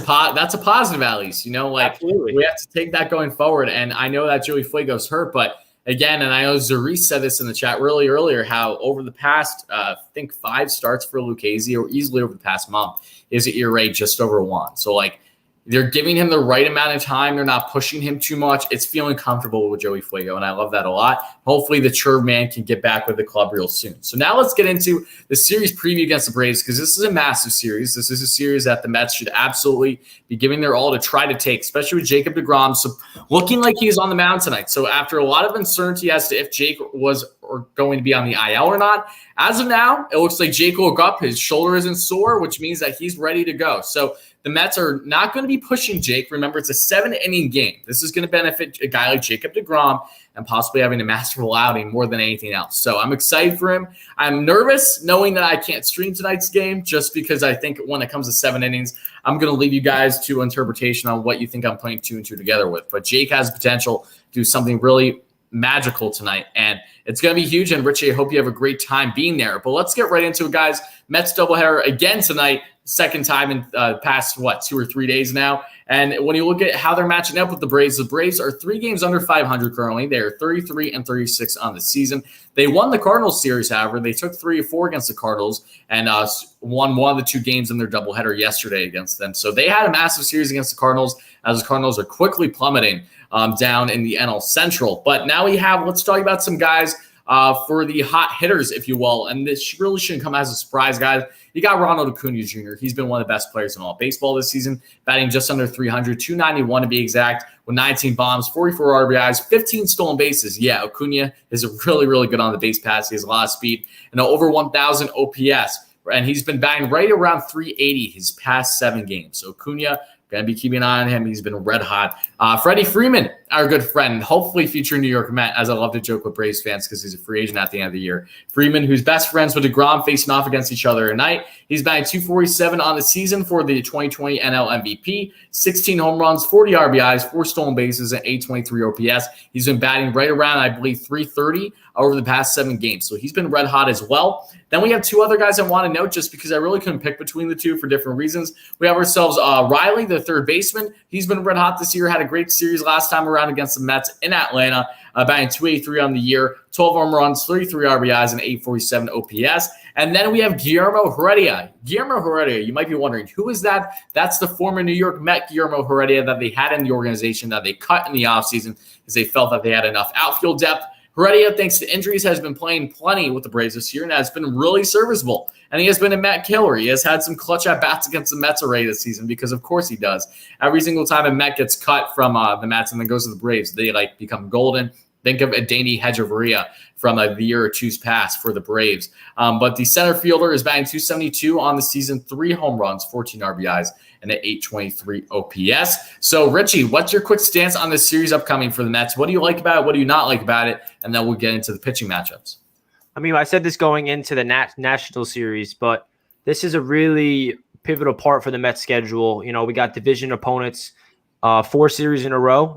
a positive at least, you know, like Absolutely. We have to take that going forward. And I know that Joey Fuego's hurt, but again, and I know Zarice said this in the chat really earlier, how over the past, I think 5 starts for Lucchesi or easily over the past month is an ERA just over 1. So like they're giving him the right amount of time. They're not pushing him too much. It's feeling comfortable with Joey Fuego, and I love that a lot. Hopefully the Church man can get back with the club real soon. So now let's get into the series preview against the Braves because this is a massive series. This is a series that the Mets should absolutely be giving their all to try to take, especially with Jacob deGrom. So looking like he's on the mound tonight. So after a lot of uncertainty as to if Jake was going to be on the IL or not, as of now, it looks like Jake woke up. His shoulder isn't sore, which means that he's ready to go. So the Mets are not going to be pushing Jake. Remember, it's a 7-inning game. This is going to benefit a guy like Jacob deGrom and possibly having a masterful outing more than anything else. So I'm excited for him. I'm nervous knowing that I can't stream tonight's game just because I think when it comes to 7 innings, I'm going to leave you guys to interpretation on what you think I'm putting 2 and 2 together with. But Jake has potential to do something really magical tonight, and it's going to be huge. And Richie, I hope you have a great time being there. But let's get right into it, guys. Mets doubleheader again tonight, second time in past 2 or 3 days now. And when you look at how they're matching up with the Braves are 3 games under 500 currently. They are 33 and 36 on the season. They won the Cardinals series, however. They took 3 or 4 against the Cardinals and won 1 of the 2 games in their doubleheader yesterday against them. So they had a massive series against the Cardinals as the Cardinals are quickly plummeting down in the NL Central. But now let's talk about some guys for the hot hitters, if you will. And this really shouldn't come as a surprise, guys. You got Ronald Acuna Jr. He's been one of the best players in all baseball this season, batting just under 300, 291 to be exact, with 19 bombs, 44 RBIs, 15 stolen bases. Yeah, Acuna is really, really good on the base pass. He has a lot of speed and over 1,000 OPS. And he's been batting right around 380 his past 7 games. So Acuna, going to be keeping an eye on him. He's been red hot. Freddie Freeman, our good friend, hopefully future New York Met, as I love to joke with Braves fans because he's a free agent at the end of the year. Freeman, who's best friends with deGrom, facing off against each other tonight. He's batting 247 on the season for the 2020 NL MVP, 16 home runs, 40 RBIs, 4 stolen bases, and 823 OPS. He's been batting right around, I believe, 330 over the past 7 games. So he's been red hot as well. Then we have 2 other guys I want to note just because I really couldn't pick between the 2 for different reasons. We have ourselves Riley, the third baseman. He's been red hot this year, had a great series last time around against the Mets in Atlanta, batting .283 on the year, 12 home runs, 33 RBIs, and 847 OPS. And then we have Guillermo Heredia. Guillermo Heredia, you might be wondering, who is that? That's the former New York Met Guillermo Heredia that they had in the organization that they cut in the offseason because they felt that they had enough outfield depth. Heredia, thanks to injuries, has been playing plenty with the Braves this year and has been really serviceable. And he has been a Met killer. He has had some clutch at-bats against the Mets already this season because, of course, he does. Every single time a Met gets cut from the Mets and then goes to the Braves, they become golden. Think of Adeiny Hechavarria from the year or two's past for the Braves. But the center fielder is batting .272 on the season, 3 home runs, 14 RBIs, and an 823 OPS. So, Richie, what's your quick stance on this series upcoming for the Mets? What do you like about it? What do you not like about it? And then we'll get into the pitching matchups. I mean, I said this going into the National Series, but this is a really pivotal part for the Mets schedule. You know, we got division opponents, 4 series in a row,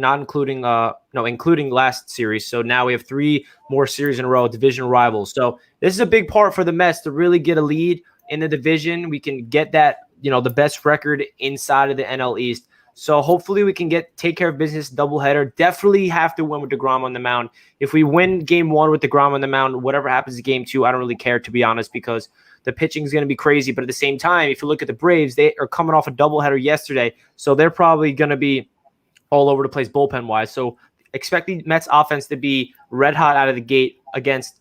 including last series. So now we have 3 more series in a row, division rivals. So this is a big part for the Mets to really get a lead in the division. We can get that, the best record inside of the NL East. So hopefully we can take care of business, doubleheader. Definitely have to win with DeGrom on the mound. If we win game 1 with DeGrom on the mound, whatever happens to game 2, I don't really care, to be honest, because the pitching is going to be crazy. But at the same time, if you look at the Braves, they are coming off a doubleheader yesterday, so they're probably going to be all over the place bullpen-wise. So expect the Mets offense to be red hot out of the gate against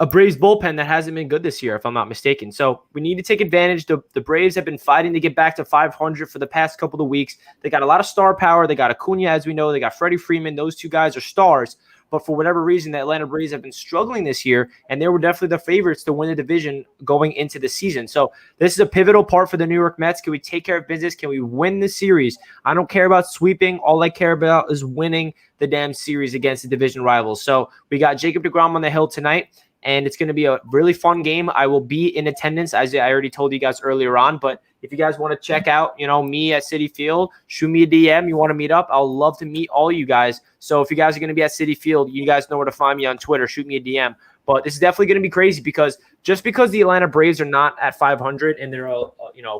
a Braves bullpen that hasn't been good this year, if I'm not mistaken. So we need to take advantage. The Braves have been fighting to get back to 500 for the past couple of weeks. They got a lot of star power. They got Acuna, as we know. They got Freddie Freeman. Those 2 guys are stars. But for whatever reason, the Atlanta Braves have been struggling this year, and they were definitely the favorites to win the division going into the season. So this is a pivotal part for the New York Mets. Can we take care of business? Can we win the series? I don't care about sweeping. All I care about is winning the damn series against the division rivals. So we got Jacob deGrom on the hill tonight, and it's going to be a really fun game. I will be in attendance, as I already told you guys earlier on. But if you guys want to check out, me at Citi Field, shoot me a DM. You want to meet up? I'll love to meet all you guys. So if you guys are going to be at Citi Field, you guys know where to find me on Twitter. Shoot me a DM. But this is definitely going to be crazy because just because the Atlanta Braves are not at 500 and they're a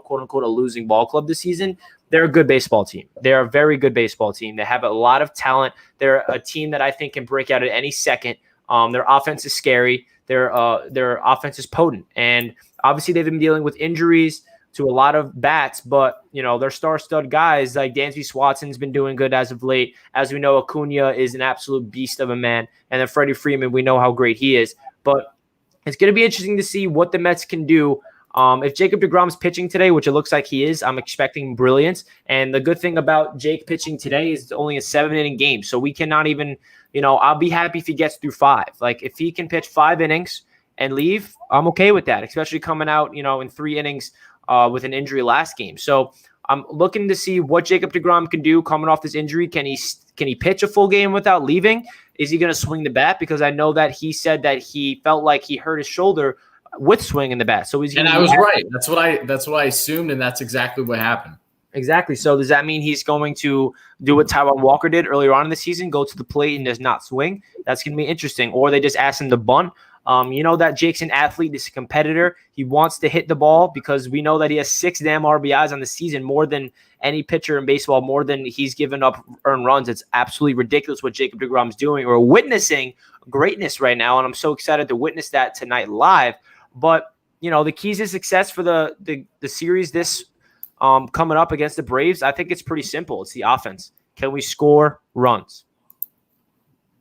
quote unquote a losing ball club this season, they're a good baseball team. They're a very good baseball team. They have a lot of talent. They're a team that I think can break out at any second. Their offense is scary. Their offense is potent. And obviously they've been dealing with injuries to a lot of bats, but, their star-stud guys like Dansby Swanson's been doing good as of late. As we know, Acuna is an absolute beast of a man. And then Freddie Freeman, we know how great he is. But it's going to be interesting to see what the Mets can do. If Jacob deGrom's pitching today, which it looks like he is, I'm expecting brilliance. And the good thing about Jake pitching today is it's only a 7-inning game. So we cannot even, I'll be happy if he gets through 5. Like if he can pitch 5 innings and leave, I'm okay with that, especially coming out, in 3 innings with an injury last game. So I'm looking to see what Jacob deGrom can do coming off this injury. Can he pitch a full game without leaving? Is he going to swing the bat? Because I know that he said that he felt like he hurt his shoulder with swinging the bat. So he's going to. And I was right. That's what I assumed, and that's exactly what happened. Exactly. So does that mean he's going to do what Taijuan Walker did earlier on in the season, go to the plate and does not swing? That's going to be interesting. Or they just ask him to bunt. That Jake's an athlete, he's a competitor. He wants to hit the ball because we know that he has 6 damn RBIs on the season, more than any pitcher in baseball, more than he's given up earned runs. It's absolutely ridiculous what Jacob deGrom's doing. We're witnessing greatness right now, and I'm so excited to witness that tonight live. But, the keys to success for the series this coming up against the Braves, I think it's pretty simple. It's the offense. Can we score runs?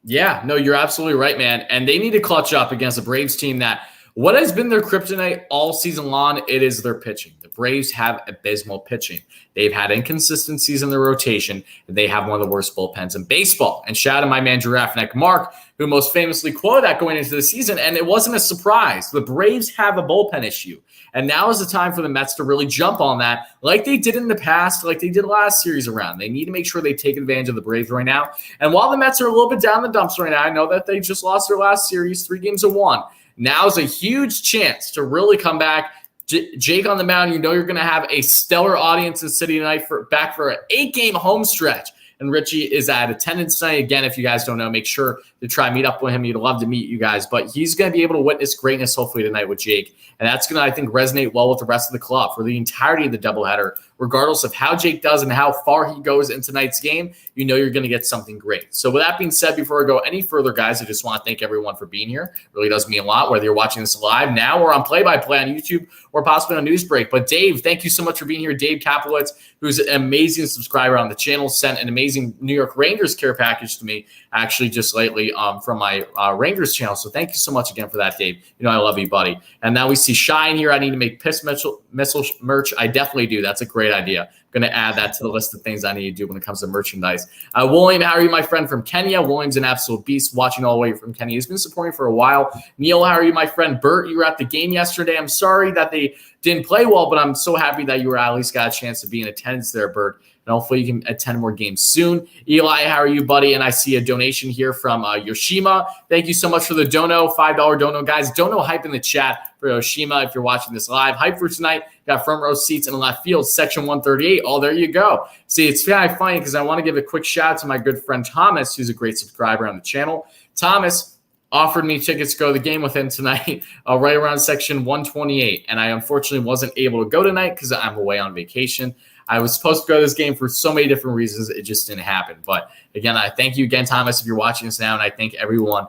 Yeah, no, you're absolutely right, man. And they need to clutch up against a Braves team that what has been their kryptonite all season long, it is their pitching. The Braves have abysmal pitching. They've had inconsistencies in their rotation, and they have one of the worst bullpens in baseball. And shout out to my man Giraffe Neck Mark, who most famously quoted that going into the season, and it wasn't a surprise. The Braves have a bullpen issue. And now is the time for the Mets to really jump on that like they did in the past, like they did last series around. They need to make sure they take advantage of the Braves right now. And while the Mets are a little bit down the dumps right now, I know that they just lost their last series, 3-1. Now is a huge chance to really come back. Jake on the mound, you're going to have a stellar audience in City tonight back for an 8-game home stretch And Richie is at attendance tonight. Again, if you guys don't know, make sure to try and meet up with him. He'd love to meet you guys. But he's going to be able to witness greatness hopefully tonight with Jake. And that's going to, I think, resonate well with the rest of the club for the entirety of the doubleheader. Regardless of how Jake does and how far he goes in tonight's game, you know you're going to get something great. So with that being said, before I go any further, guys, I just want to thank everyone for being here. It really does mean a lot, whether you're watching this live now or on play-by-play on YouTube or possibly on Newsbreak. But Dave, thank you so much for being here. Dave Kaplowitz, who's an amazing subscriber on the channel, sent an amazing New York Rangers care package to me actually just lately from my Rangers channel. So thank you so much again for that, Dave. You know I love you, buddy. And now we see Shine here. I need to make Piss Missile merch. I definitely do. That's a great idea. Going to add that to the list of things I need to do when it comes to merchandise. William, how are you, my friend from Kenya? William's an absolute beast, watching all the way from Kenya. He's been supporting for a while. Neil, how are you, my friend? Bert, you were at the game yesterday. I'm sorry that they didn't play well, but I'm so happy that you were at least got a chance to be in attendance there, Bert. And hopefully you can attend more games soon. Eli, how are you, buddy? And I see a donation here from Yoshima. Thank you so much for the dono, $5 dono. Guys, dono hype in the chat for Yoshima if you're watching this live. Hype for tonight. Got front row seats in the left field, section 138. Oh, there you go. See, it's kind of funny because I want to give a quick shout out to my good friend Thomas, who's a great subscriber on the channel. Thomas offered me tickets to go to the game with him tonight, right around section 128. And I unfortunately wasn't able to go tonight because I'm away on vacation. I was supposed to go to this game for so many different reasons. It just didn't happen. But again, I thank you again, Thomas, if you're watching this now. And I thank everyone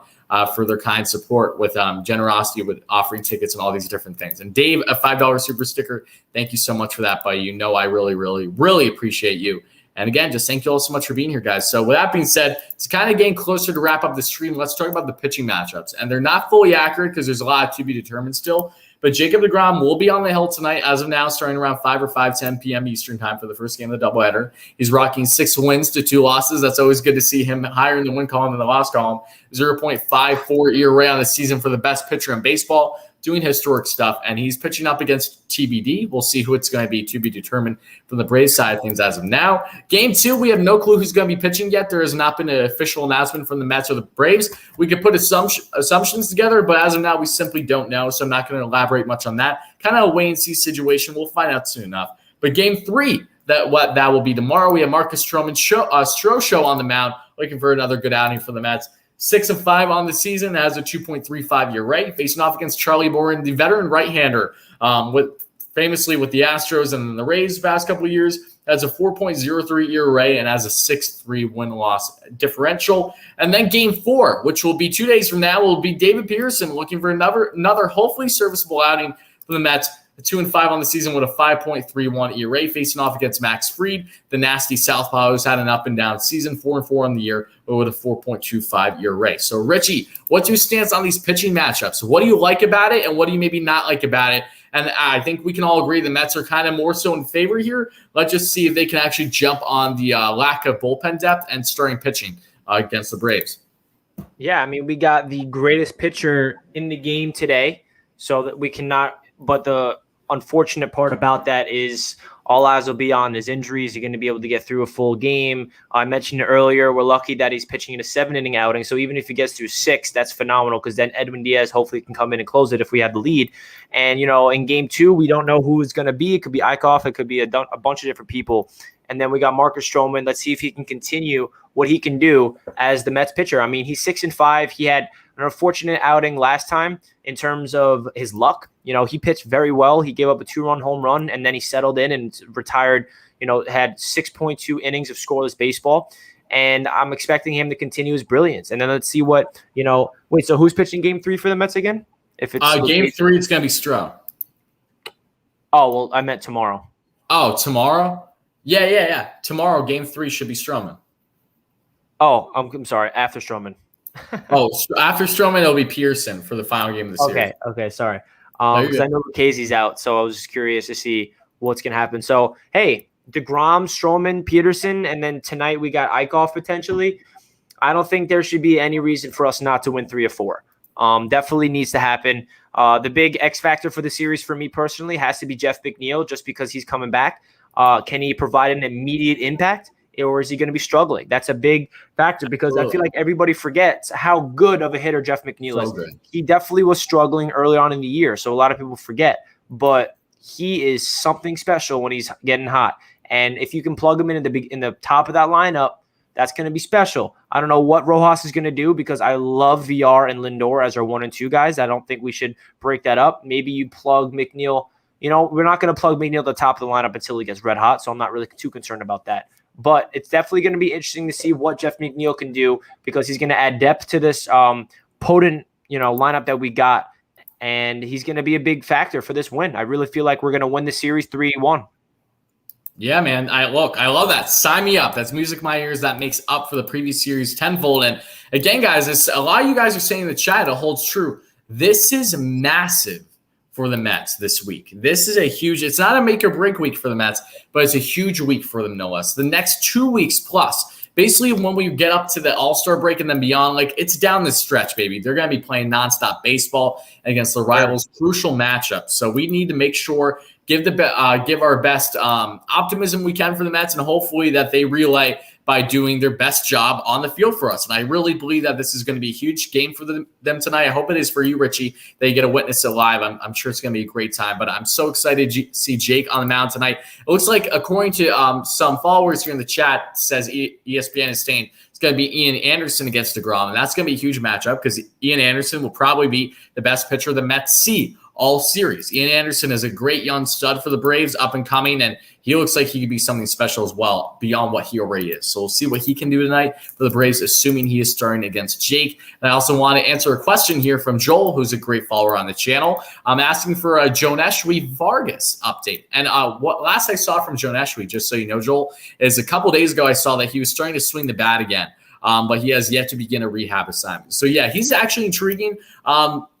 for their kind support with generosity with offering tickets and all these different things. And Dave, a $5 super sticker. Thank you so much for that, buddy. You know I really, really, really appreciate you. And again, just thank you all so much for being here, guys. So with that being said, it's kind of getting closer to wrap up the stream. Let's talk about the pitching matchups. And they're not fully accurate because there's a lot to be determined still. But Jacob deGrom will be on the hill tonight as of now, starting around 5 or 5:10 p.m. Eastern time for the first game of the doubleheader. He's rocking 6 wins to 2 losses. That's always good to see him higher in the win column than the loss column. 0.54 ERA on the season for the best pitcher in baseball, doing historic stuff. And he's pitching up against TBD. We'll see who it's going to be to be determined from the Braves side of things as of now. Game 2, we have no clue who's going to be pitching yet. There has not been an official announcement from the Mets or the Braves. We could put assumptions together, but as of now, we simply don't know. So I'm not going to elaborate much on that. Kind of a wait-and-see situation. We'll find out soon enough. But game 3, that will be tomorrow. We have Marcus Stroman show on the mound, looking for another good outing for the Mets. 6-5 on the season, has a 2.35 ERA, facing off against Charlie Boren, the veteran right-hander, famously with the Astros and the Rays the past couple of years, has a 4.03 ERA and has a 6.3 win-loss differential. And then game 4, which will be 2 days from now, will be David Peterson looking for another hopefully serviceable outing for the Mets. 2-5 on the season with a 5.31 ERA, facing off against Max Fried, the nasty southpaw who's had an up-and-down season, 4-4 on the year, but with a 4.25 ERA. So, Richie, what's your stance on these pitching matchups? What do you like about it, and what do you maybe not like about it? And I think we can all agree the Mets are kind of more so in favor here. Let's just see if they can actually jump on the lack of bullpen depth and starting pitching against the Braves. Yeah, I mean, we got the greatest pitcher in the game today, so that we cannot – but the unfortunate part about that is all eyes will be on his injuries. You're going to be able to get through a full game. I mentioned earlier, we're lucky that he's pitching in a 7-inning outing. So even if he gets through 6, that's phenomenal because then Edwin Diaz hopefully can come in and close it if we have the lead. And, you know, in game 2, we don't know who it's going to be. It could be Eichhoff. It could be a bunch of different people. And then we got Marcus Stroman. Let's see if he can continue what he can do as the Mets pitcher. I mean, he's 6-5. He had an unfortunate outing last time in terms of his luck. You know, he pitched very well. He gave up a 2-run home run, and then he settled in and retired, you know, had 6.2 innings of scoreless baseball. And I'm expecting him to continue his brilliance. And then let's see what, you know, wait, so who's pitching game 3 for the Mets again? If it's game 3, it's going to be Stroh. Oh, well, I meant tomorrow. Oh, tomorrow? Yeah. Tomorrow, game 3 should be Stroman. Oh, I'm sorry. After Stroman. After Stroman, it'll be Pearson for the final game of the series. Okay, sorry. Because I know Lucchese's out, so I was just curious to see what's going to happen. So, hey, DeGrom, Stroman, Peterson, and then tonight we got Eichhoff potentially. I don't think there should be any reason for us not to win 3 or 4. Definitely needs to happen. The big X factor for the series for me personally has to be Jeff McNeil, just because he's coming back. Can he provide an immediate impact, or is he going to be struggling? That's a big factor because I feel like everybody forgets how good of a hitter Jeff McNeil is. Good. He definitely was struggling early on in the year, so a lot of people forget. But he is something special when he's getting hot. And if you can plug him in the top of that lineup, That's going to be special. I don't know what Rojas is going to do because I love VR and Lindor as our 1 and 2 guys. I don't think we should break that up. Maybe you plug McNeil. We're not going to plug McNeil at the top of the lineup until he gets red hot, so I'm not really too concerned about that. But it's definitely going to be interesting to see what Jeff McNeil can do because he's going to add depth to this potent, lineup that we got, and he's going to be a big factor for this win. I really feel like we're going to win the series 3-1. Yeah, man. I love that. Sign me up. That's music in my ears. That makes up for the previous series tenfold. And again, guys, a lot of you guys are saying in the chat, it holds true. This is massive for the Mets this week. This is it's not a make or break week for the Mets, but it's a huge week for them, no less. The next 2 weeks plus, basically when we get up to the All-Star break and then beyond, it's down the stretch, baby. They're going to be playing nonstop baseball against the rivals, crucial matchups. So we need to make sure give our best optimism we can for the Mets, and hopefully that they relay by doing their best job on the field for us. And I really believe that this is going to be a huge game for them tonight. I hope it is for you, Richie, that you get to witness it live. I'm sure it's going to be a great time, but I'm so excited to see Jake on the mound tonight. It looks like, according to some followers here in the chat, says ESPN is saying it's going to be Ian Anderson against DeGrom, and that's going to be a huge matchup because Ian Anderson will probably be the best pitcher the Mets see all series. Ian Anderson is a great young stud for the Braves, up and coming, and he looks like he could be something special as well beyond what he already is. So we'll see what he can do tonight for the Braves, assuming he is starting against Jake. And I also want to answer a question here from Joel, who's a great follower on the channel. I'm asking for a Jonesh Vargas update. And what last I saw from Jonesh, just so you know, Joel, is a couple days ago I saw that he was starting to swing the bat again. But he has yet to begin a rehab assignment. So, yeah, he's actually intriguing.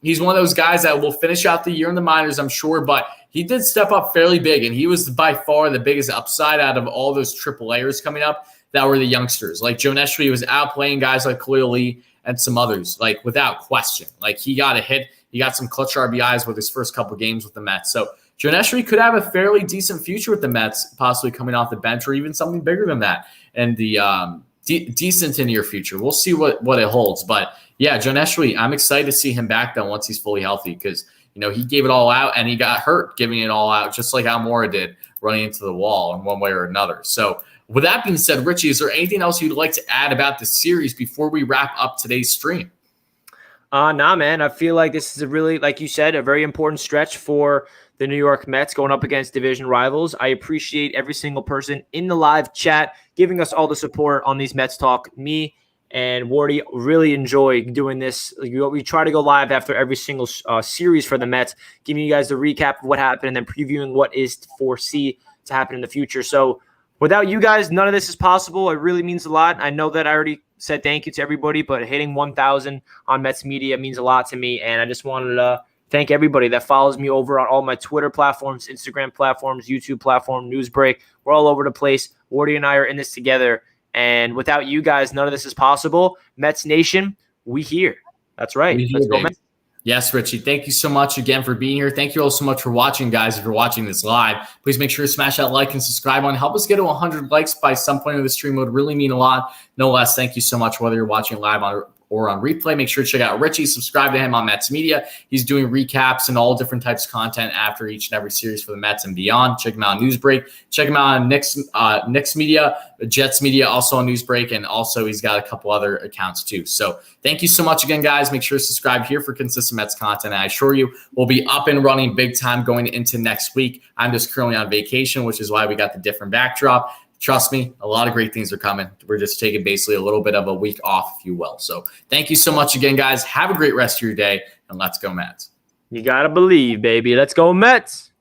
He's one of those guys that will finish out the year in the minors, I'm sure, but he did step up fairly big, and he was by far the biggest upside out of all those AAAers coming up that were the youngsters. Like, Joe Neshry was outplaying guys like Khalil Lee and some others, without question. He got a hit. He got some clutch RBIs with his first couple games with the Mets. So, Joe Neshry could have a fairly decent future with the Mets, possibly coming off the bench or even something bigger than that. And the decent in your future. We'll see what it holds. But, yeah, Joe Neshry, I'm excited to see him back then once he's fully healthy because, he gave it all out and he got hurt giving it all out, just like Almora did running into the wall in one way or another. So, with that being said, Richie, is there anything else you'd like to add about the series before we wrap up today's stream? Nah, man. I feel like this is a really, like you said, a very important stretch for the New York Mets going up against division rivals. I appreciate every single person in the live chat giving us all the support on these Mets Talk. Me and Wardy really enjoy doing this. We try to go live after every single series for the Mets, giving you guys the recap of what happened and then previewing what is to foresee to happen in the future. So without you guys, none of this is possible. It really means a lot. I know that I already said thank you to everybody, but hitting 1,000 on Mets Media means a lot to me, and I just wanted to thank everybody that follows me over on all my Twitter platforms, Instagram platforms, YouTube platform, Newsbreak. We're all over the place. Wardy and I are in this together. And without you guys, none of this is possible. Mets Nation, we here. That's right. Let's go, Mets. Yes, Richie. Thank you so much again for being here. Thank you all so much for watching, guys. If you're watching this live, please make sure to smash that like and subscribe on. Help us get to 100 likes by some point of the stream. It would really mean a lot. No less. Thank you so much, whether you're watching live or on replay. Make sure to check out Richie. Subscribe to him on Mets Media. He's doing recaps and all different types of content after each and every series for the Mets and beyond. Check him out on Newsbreak. Check him out on Knicks Media, Jets Media, also on Newsbreak, and also he's got a couple other accounts too. So thank you so much again, guys. Make sure to subscribe here for consistent Mets content. I assure you we'll be up and running big time going into next week. I'm just currently on vacation, which is why we got the different backdrop. Trust me, a lot of great things are coming. We're just taking basically a little bit of a week off, if you will. So thank you so much again, guys. Have a great rest of your day, and let's go Mets. You got to believe, baby. Let's go Mets.